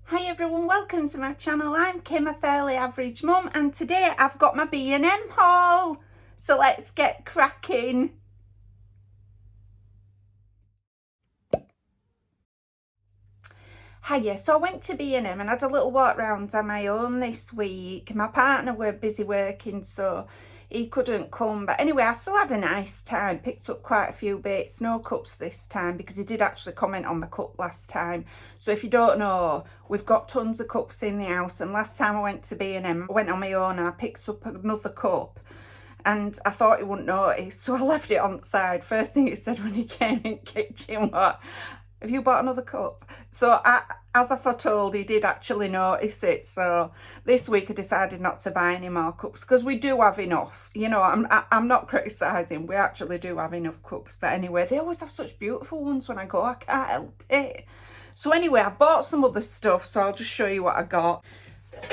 Hi everyone, welcome to my channel. I'm Kim, a fairly average mum, and today I've got my B&M haul. So let's get cracking. Hiya, so I went to B&M and had a little walk round on my own this week. My partner were busy working, so he couldn't come. But anyway, I still had a nice time, picked up quite a few bits. No cups this time because he did actually comment on my cup last time. So if you don't know, we've got tons of cups in the house, and last time I went to B&M, I went on my own and I picked up another cup. And I thought he wouldn't notice, so I left it on the side. First thing he said when he came in the kitchen was, "Have you bought another cup?" So as I foretold, he did actually notice it. So this week I decided not to buy any more cups because we do have enough. You know, I'm not criticising. We actually do have enough cups. But anyway, they always have such beautiful ones when I go. I can't help it. So anyway, I bought some other stuff. So I'll just show you what I got.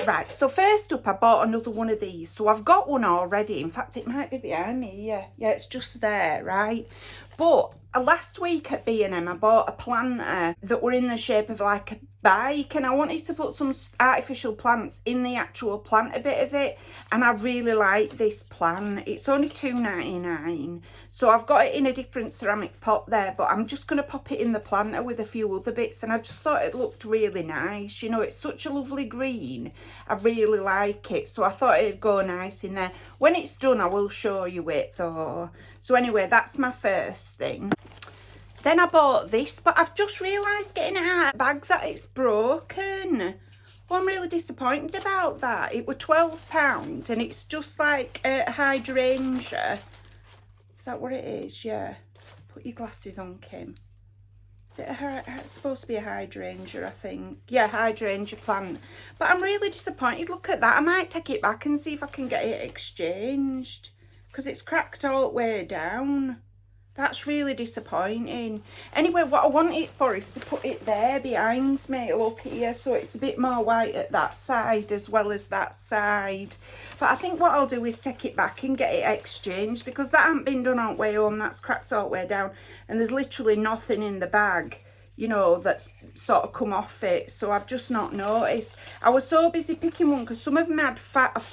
Right, so first up I bought another one of these. So I've got one already. In fact, it might be behind me. Yeah, it's just there, right? But last week at B&M I bought a planter that were in the shape of like a bike, and I wanted to put some artificial plants in the actual planter bit of it, and I really like this plant. It's only £2.99, so I've got it in a different ceramic pot there, but I'm just going to pop it in the planter with a few other bits, and I just thought it looked really nice. You know, it's such a lovely green. I really like it, so I thought it'd go nice in there. When it's done I will show you it though. So anyway, that's my first thing. Then I bought this, but I've just realised getting it out of the bag that it's broken. Well, I'm really disappointed about that. It was £12 and it's just like a hydrangea. Is that what it is? Yeah. Put your glasses on, Kim. Is it it's supposed to be a hydrangea, I think. Yeah, hydrangea plant. But I'm really disappointed. Look at that. I might take it back and see if I can get it exchanged, because it's cracked all the way down. That's really disappointing. Anyway, what I want it for is to put it there behind me. Look here, so it's a bit more white at that side as well as that side. But I think what I'll do is take it back and get it exchanged, because that hasn't been done on the way home. That's cracked all the way down, and there's literally nothing in the bag, you know, that's sort of come off it. So I've just not noticed. I was so busy picking one because some of them had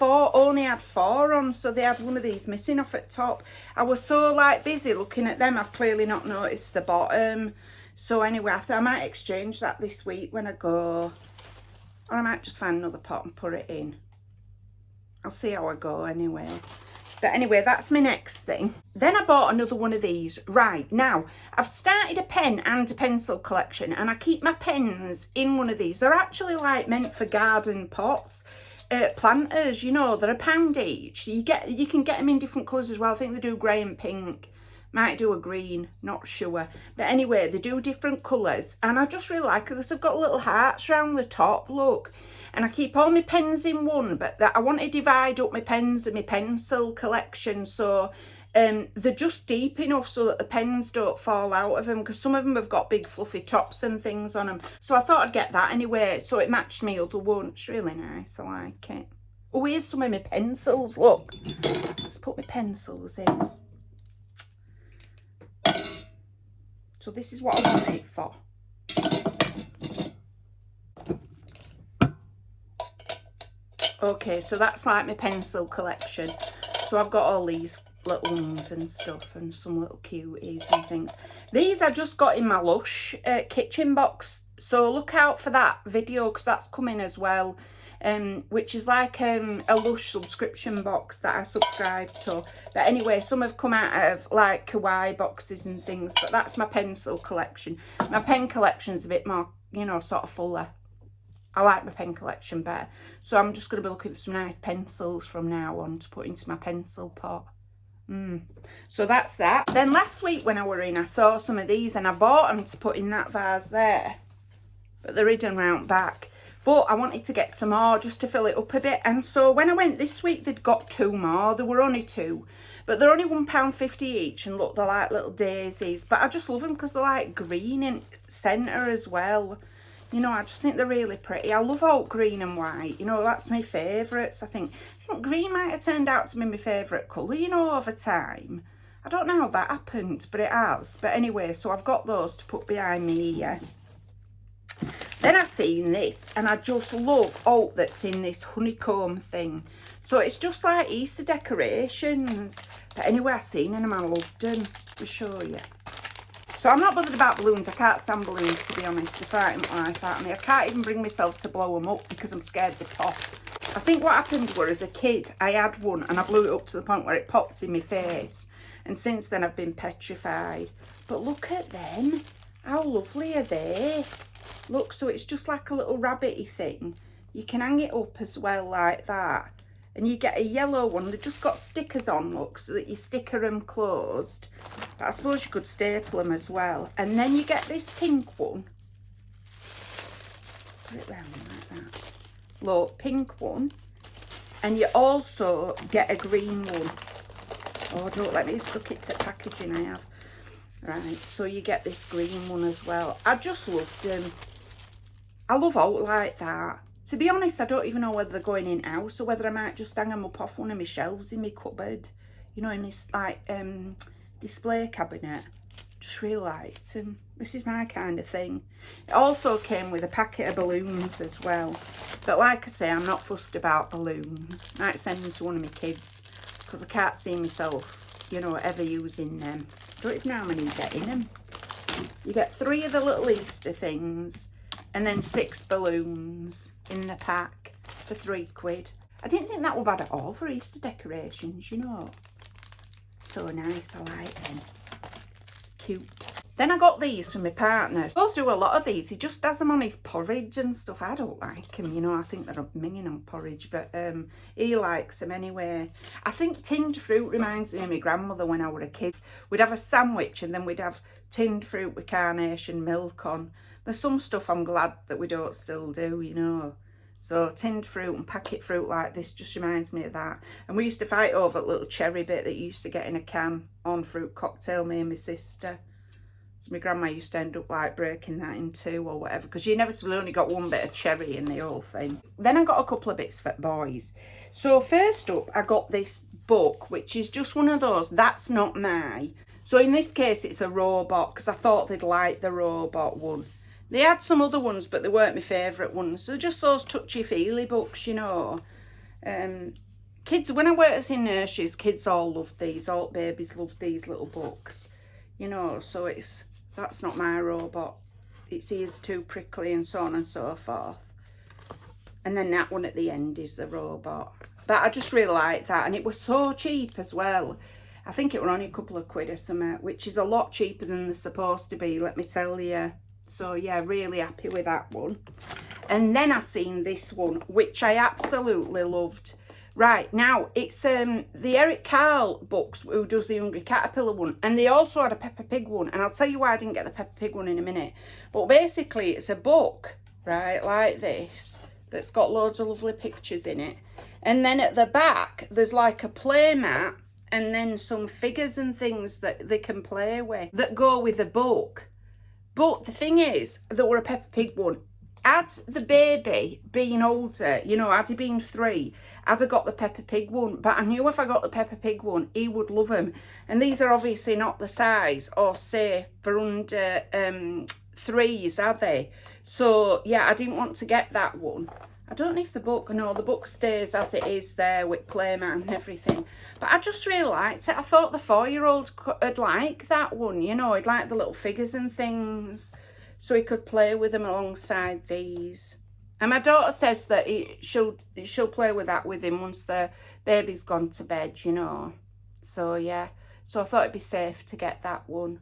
only had 4 on, so they had one of these missing off at top. I was so like busy looking at them, I've clearly not noticed the bottom. So anyway, I thought I might exchange that this week when I go, or I might just find another pot and put it in. I'll see how I go anyway. But anyway, that's my next thing. Then I bought another one of these. Right, now, I've started a pen and a pencil collection, and I keep my pens in one of these. They're actually like meant for garden pots, planters, you know, they're £1 each. You can get them in different colours as well. I think they do grey and pink. Might do a green, not sure. But anyway, they do different colours, and I just really like it because they've got little hearts around the top, look. And I keep all my pens in one, but I want to divide up my pens and my pencil collection, so they're just deep enough so that the pens don't fall out of them, because some of them have got big fluffy tops and things on them. So I thought I'd get that anyway, so it matched me other one. It's really nice, I like it. Oh, here's some of my pencils, look. Let's put my pencils in. So this is what I want it for. Okay, so that's like my pencil collection. So I've got all these little ones and stuff, and some little cuties and things. These I just got in my Lush kitchen box, so look out for that video because that's coming as well, which is like a Lush subscription box that I subscribe to. But anyway, some have come out of like kawaii boxes and things, but that's my pencil collection. My pen collection's a bit more, you know, sort of fuller. I like my pen collection better. So I'm just going to be looking for some nice pencils from now on to put into my pencil pot. So that's that. Then last week when I were in, I saw some of these and I bought them to put in that vase there. But they're hidden round back. But I wanted to get some more just to fill it up a bit. And so when I went this week, they'd got 2 more. There were only 2. But they're only £1.50 each. And look, they're like little daisies. But I just love them because they're like green in centre as well. You know, I just think they're really pretty. I love oak green and white. You know, that's my favourites, I think. I think green might have turned out to be my favourite colour, you know, over time. I don't know how that happened, but it has. But anyway, so I've got those to put behind me here. Then I seen this, and I just love all that's in this honeycomb thing. So it's just like Easter decorations. But anyway, I seen them and I loved them. I'll show you. So I'm not bothered about balloons. I can't stand balloons, to be honest. They frighten the life out of me. I can't even bring myself to blow them up because I'm scared they pop. I think what happened was, as a kid, I had one and I blew it up to the point where it popped in my face. And since then, I've been petrified. But look at them. How lovely are they? Look, so it's just like a little rabbity thing. You can hang it up as well like that. And you get a yellow one. They've just got stickers on, look, so that you sticker them closed. But I suppose you could staple them as well. And then you get this pink one. Put it round like that. Look, pink one. And you also get a green one. Oh, don't let me stuck it to packaging I have. Right, so you get this green one as well. I just loved them. I love out like that. To be honest, I don't even know whether they're going in house or whether I might just hang them up off one of my shelves in my cupboard. You know, in this like display cabinet. Just really liked them. This is my kind of thing. It also came with a packet of balloons as well. But like I say, I'm not fussed about balloons. Might send them to one of my kids because I can't see myself, you know, ever using them. I don't even know how many you get in them. You get 3 of the little Easter things and then 6 balloons in the pack for £3. I didn't think that were bad at all for Easter decorations, you know. So nice, I like them. Cute. Then I got these from my partner. He goes through a lot of these. He just has them on his porridge and stuff. I don't like them, you know. I think they're minging on porridge, but he likes them anyway. I think tinned fruit reminds me of my grandmother when I was a kid. We'd have a sandwich and then we'd have tinned fruit with carnation milk on. There's some stuff I'm glad that we don't still do, you know. So tinned fruit and packet fruit like this just reminds me of that. And we used to fight over a little cherry bit that you used to get in a can on fruit cocktail, me and my sister. So my grandma used to end up like breaking that in 2 or whatever, because you inevitably only got 1 bit of cherry in the whole thing. Then I got a couple of bits for boys. So first up, I got this book, which is just one of those, That's Not My. So in this case, it's a robot, because I thought they'd like the robot one. They had some other ones, but they weren't my favourite ones. So just those touchy-feely books, you know. Kids, when I worked in nurseries, kids all loved these. All babies loved these little books. You know, so it's That's Not My Robot. Its ears too prickly and so on and so forth. And then that one at the end is the robot. But I just really like that. And it was so cheap as well. I think it were only a couple of quid or something, which is a lot cheaper than they're supposed to be, let me tell you. So yeah, really happy with that one. And then I seen this one, which I absolutely loved. Right, now it's the Eric Carle books who does the Hungry Caterpillar one, and they also had a Peppa Pig one, and I'll tell you why I didn't get the Peppa Pig one in a minute. But basically it's a book, right, like this, that's got loads of lovely pictures in it. And then at the back there's like a play mat and then some figures and things that they can play with that go with the book. But the thing is, there were a Peppa Pig one. Had the baby been older, you know, had he been 3, I'd have got the Peppa Pig one. But I knew if I got the Peppa Pig one, he would love them. And these are obviously not the size or safe for under 3s, are they? So, yeah, I didn't want to get that one. I don't know if the book, no, the book stays as it is there with playmat and everything. But I just really liked it. I thought the 4-year-old would like that one, you know. He'd like the little figures and things. So he could play with them alongside these. And my daughter says that she'll play with that with him once the baby's gone to bed, you know. So, yeah. So I thought it'd be safe to get that one.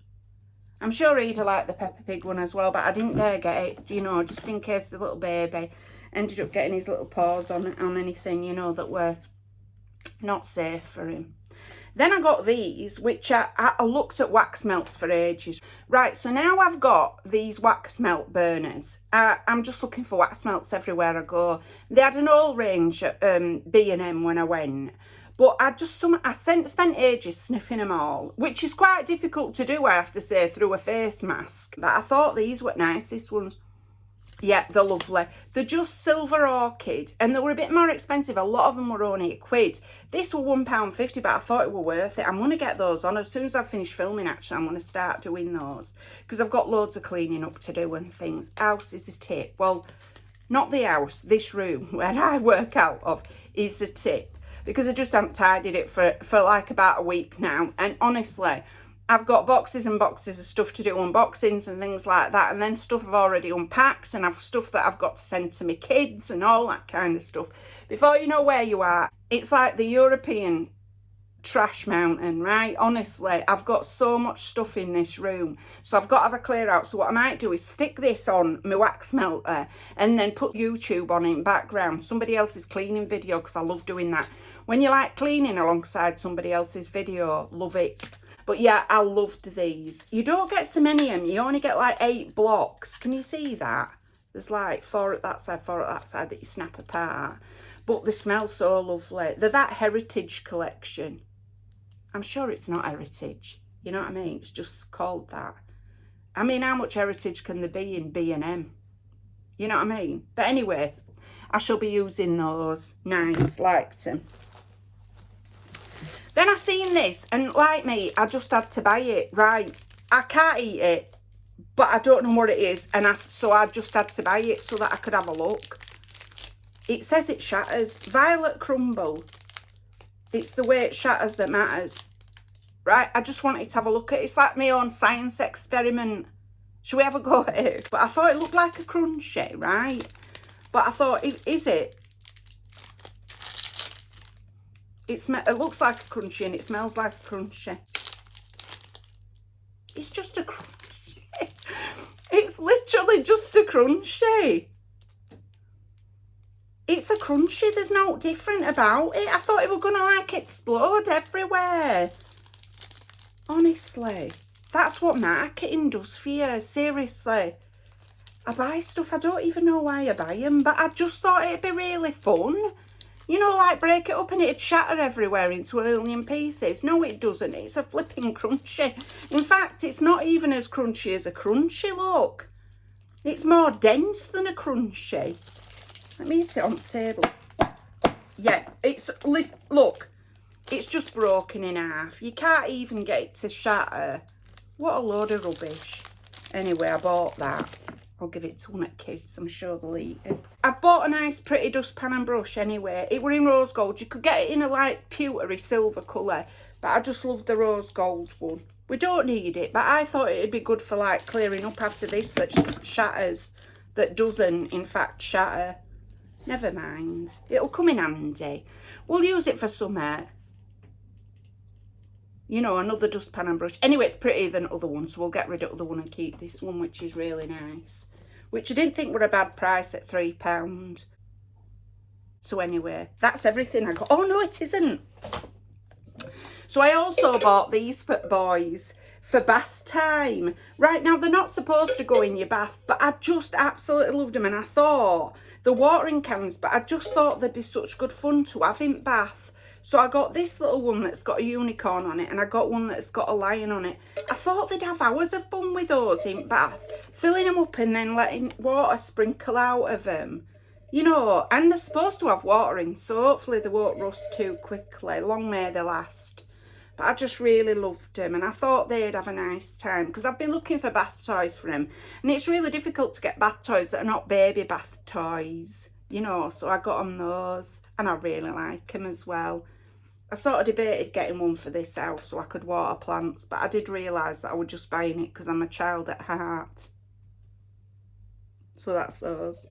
I'm sure he'd like the Peppa Pig one as well, but I didn't dare get it, you know, just in case the little baby ended up getting his little paws on anything, you know, that were not safe for him. Then I got these, which I looked at wax melts for ages. Right, so now I've got these wax melt burners. I'm just looking for wax melts everywhere I go. They had an old range at B&M when I went. But I spent ages sniffing them all, which is quite difficult to do, I have to say, through a face mask. But I thought these were nice, this one's. Yeah, they're lovely. They're just silver orchid, and they were a bit more expensive. A lot of them were only £8. This were £1.50, but I thought it were worth it. I'm going to get those on. As soon as I finish filming, actually, I'm going to start doing those, because I've got loads of cleaning up to do and things. House is a tip. Well, not the house. This room where I work out of is a tip, because I just haven't tidied it for like about a week now. And honestly, I've got boxes and boxes of stuff to do, unboxings and things like that, and then stuff I've already unpacked, and I've stuff that I've got to send to my kids and all that kind of stuff. Before you know where you are, it's like the European trash mountain, right? Honestly, I've got so much stuff in this room, so I've got to have a clear out. So what I might do is stick this on my wax melter and then put YouTube on in background, somebody else's cleaning video, because I love doing that. When you like cleaning alongside somebody else's video, love it. But yeah, I loved these. You don't get so many of them. You only get like 8 blocks. Can you see that? There's like 4 at that side, 4 at that side that you snap apart. But they smell so lovely. They're that Heritage collection. I'm sure it's not Heritage. You know what I mean? It's just called that. I mean, how much Heritage can there be in B&M? You know what I mean? But anyway, I shall be using those. Nice, liked them. Then I seen this, and like me, I just had to buy it. Right, I can't eat it, but I don't know what it is, and so I just had to buy it so that I could have a look. It says it shatters. Violet crumble. It's the way it shatters that matters. Right, I just wanted to have a look at it. It's like my own science experiment. Should we have a go at it? But I thought it looked like a crunchy, right? But I thought, is it? It looks like a crunchy and it smells like a crunchy. It's just a crunchy. It's literally just a crunchy. It's a crunchy. There's no different about it. I thought it were going to like explode everywhere. Honestly, that's what marketing does for you. Seriously. I buy stuff. I don't even know why I buy them, but I just thought it'd be really fun. You know, like break it up and it'd shatter everywhere into a million pieces. No, it doesn't. It's a flipping crunchy. In fact, it's not even as crunchy as a crunchy, look. It's more dense than a crunchy. Let me hit it on the table. Yeah, look, it's just broken in half. You can't even get it to shatter. What a load of rubbish. Anyway, I bought that. I'll give it to one of the kids. I'm sure they'll eat it. I bought a nice pretty dustpan and brush anyway. It were in rose gold. You could get it in a like pewtery silver colour, but I just love the rose gold one. We don't need it, but I thought it'd be good for like clearing up after this that shatters, that doesn't in fact shatter. Never mind. It'll come in handy. We'll use it for summer. You know, another dustpan and brush. Anyway, it's prettier than other ones, so we'll get rid of the other one and keep this one, which is really nice. Which I didn't think were a bad price at £3. So anyway, that's everything I got. Oh, no, it isn't. So I also bought these for boys for bath time. Right, now, they're not supposed to go in your bath, but I just absolutely loved them. And I thought, the watering cans, but I just thought they'd be such good fun to have in bath. So I got this little one that's got a unicorn on it, and I got one that's got a lion on it. I thought they'd have hours of fun with those in bath, filling them up and then letting water sprinkle out of them. You know, and they're supposed to have water in, so hopefully they won't rust too quickly. Long may they last. But I just really loved them, and I thought they'd have a nice time, because I've been looking for bath toys for them, and it's really difficult to get bath toys that are not baby bath toys, you know, so I got them those, and I really like them as well. I sort of debated getting one for this house so I could water plants, but I did realise that I was just buying it because I'm a child at heart. So that's those.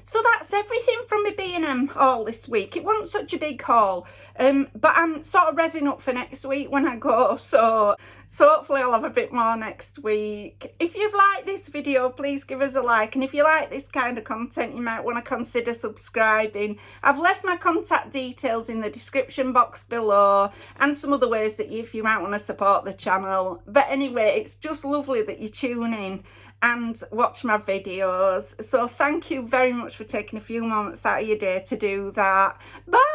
So that's everything from my B&M haul this week. It wasn't such a big haul, but I'm sort of revving up for next week when I go, so hopefully I'll have a bit more next week. If you've liked this video, please give us a like, and if you like this kind of content, you might want to consider subscribing. I've left my contact details in the description box below, and some other ways that if you might want to support the channel. But anyway, it's just lovely that you tune in and watch my videos. So thank you very much for taking a few moments out of your day to do that. Bye.